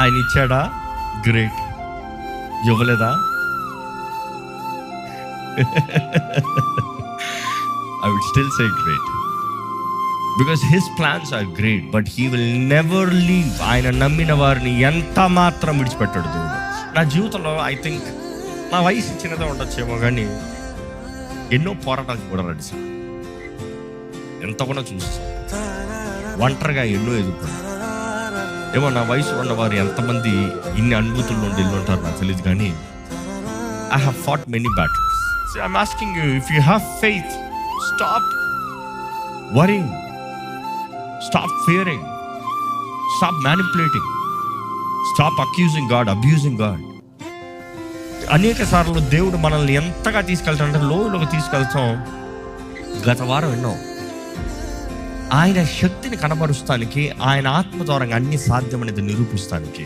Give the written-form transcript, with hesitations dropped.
ఆయన ఇచ్చాడా? గ్రేట్. ఇవ్వలేదా? I would still say great. Because his plans are great, but he will never leave. ఆయన నమ్మిన వారిని ఎంత మాత్రం విడిచిపెట్టాడు దేవుడు. నా జీవితంలో ఐ థింక్ నా వయసు చిన్నదే ఉండొచ్చేమో, కానీ ఎన్నో పోరాటాలకు కూడా నడిచాను. ఎంత కూడా చూస్తాను. ఒంటరిగా ఎన్నో ఎదుర్కొన్నాను. ఏమో నా వయసు ఉన్నవారు ఎంతమంది ఇన్ని అనుభూతుల్లో ఉండి ఉంటారు నాకు తెలియదు, కానీ I have fought many battles. So I'm asking you, if you have faith, stop worrying, stop fearing, stop manipulating, stop accusing God, abusing God. అనేక సార్లు దేవుడు మనల్ని ఎంతగా తీసుకెళ్తాడంటే లోయలోకి తీసుకెళ్తాం. గత వారం విన్నాం, ఆయన శక్తిని కనబరుస్తానికి, ఆయన ఆత్మ ద్వారా అన్ని సాధ్యమనేది నిరూపిస్తానికి.